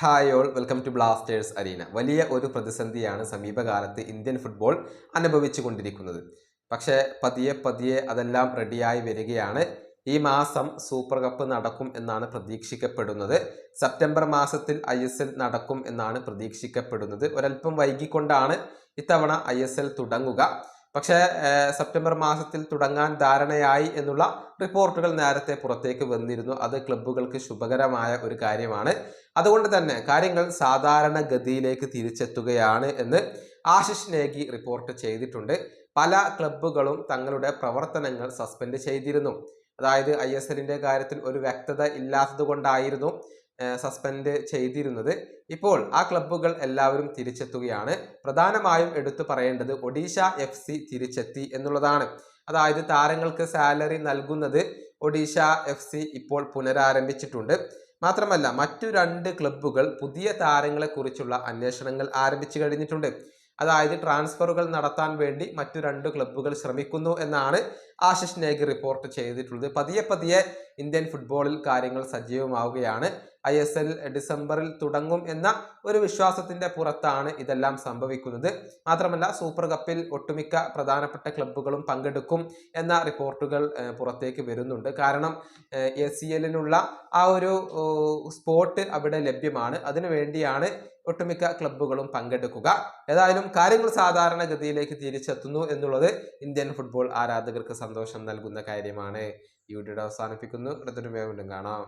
Hi all welcome to Blasters arena. വലിയ ഒരു പ്രതിസന്ധിയാണ് സമീപകാലത്ത് ഇന്ത്യൻ ഫുട്ബോൾ അനുഭവിച്ചു കൊണ്ടിരിക്കുന്നത്. പക്ഷേ പതിയെ പതിയെ അതെല്ലാം റെഡിയായി വരികയാണ്. ഈ മാസം സൂപ്പർ കപ്പ് നടക്കും എന്നാണ് പ്രതീക്ഷിക്കപ്പെടുന്നത്. സെപ്റ്റംബർ മാസത്തിൽ ISL നടക്കും എന്നാണ് പ്രതീക്ഷിക്കപ്പെടുന്നത്. ഒരല്പം വൈകിക്കൊണ്ടാണ് ഇത്തവണ ISL തുടങ്ങുക. പക്ഷേ സെപ്റ്റംബർ മാസത്തിൽ തുടങ്ങാൻ ധാരണയായി എന്നുള്ള റിപ്പോർട്ടുകൾ നേരത്തെ പുറത്തേക്ക് വന്നിരുന്നു. അത് ക്ലബ്ബുകൾക്ക് ശുഭകരമായ ഒരു കാര്യമാണ്. അതുകൊണ്ട് തന്നെ കാര്യങ്ങൾ സാധാരണഗതിയിലേക്ക് തിരിച്ചെത്തുകയാണ് എന്ന് ആശിഷ് നേഗി റിപ്പോർട്ട് ചെയ്തിട്ടുണ്ട്. പല ക്ലബ്ബുകളും തങ്ങളുടെ പ്രവർത്തനങ്ങൾ സസ്പെൻഡ് ചെയ്തിരുന്നു. അതായത് ISLന്റെ കാര്യത്തിൽ ഒരു വ്യക്തത ഇല്ലാത്തത് കൊണ്ടായിരുന്നു സസ്പെൻഡ് ചെയ്തിരുന്നത്. ഇപ്പോൾ ആ ക്ലബ്ബുകൾ എല്ലാവരും തിരിച്ചെത്തുകയാണ്. പ്രധാനമായും എടുത്തു പറയേണ്ടത് ഒഡീഷ FC തിരിച്ചെത്തി എന്നുള്ളതാണ്. അതായത് താരങ്ങൾക്ക് സാലറി നൽകുന്നത് ഒഡീഷ FC ഇപ്പോൾ പുനരാരംഭിച്ചിട്ടുണ്ട്. മാത്രമല്ല മറ്റു 2 ക്ലബ്ബുകൾ പുതിയ താരങ്ങളെ കുറിച്ചുള്ള അന്വേഷണങ്ങൾ ആരംഭിച്ചു കഴിഞ്ഞിട്ടുണ്ട്. അതായത് ട്രാൻസ്ഫറുകൾ നടത്താൻ വേണ്ടി മറ്റു 2 ക്ലബ്ബുകൾ ശ്രമിക്കുന്നു എന്നാണ് ആശിഷ് നേഗി റിപ്പോർട്ട് ചെയ്തിട്ടുള്ളത്. പതിയെ പതിയെ ഇന്ത്യൻ ഫുട്ബോളിൽ കാര്യങ്ങൾ സജീവമാവുകയാണ്. ISL ഡിസംബറിൽ തുടങ്ങും എന്ന ഒരു വിശ്വാസത്തിന്റെ പുറത്താണ് ഇതെല്ലാം സംഭവിക്കുന്നത്. മാത്രമല്ല സൂപ്പർ കപ്പിൽ ഒട്ടുമിക്ക പ്രധാനപ്പെട്ട ക്ലബ്ബുകളും പങ്കെടുക്കും എന്ന റിപ്പോർട്ടുകൾ പുറത്തേക്ക് വരുന്നുണ്ട്. കാരണം ACLനുള്ള ആ ഒരു സ്പോട്ട് അവിടെ ലഭ്യമാണ്. അതിനു വേണ്ടിയാണ് ഒട്ടുമിക്ക ക്ലബ്ബുകളും പങ്കെടുക്കുക. ഏതായാലും കാര്യങ്ങൾ സാധാരണഗതിയിലേക്ക് തിരിച്ചെത്തുന്നു എന്നുള്ളത് ഇന്ത്യൻ ഫുട്ബോൾ ആരാധകർക്ക് സന്തോഷം നൽകുന്ന കാര്യമാണ്. ഈ വീഡിയോ അവസാനിപ്പിക്കുന്നു. അടുത്തൊരു വീണ്ടും കാണാം.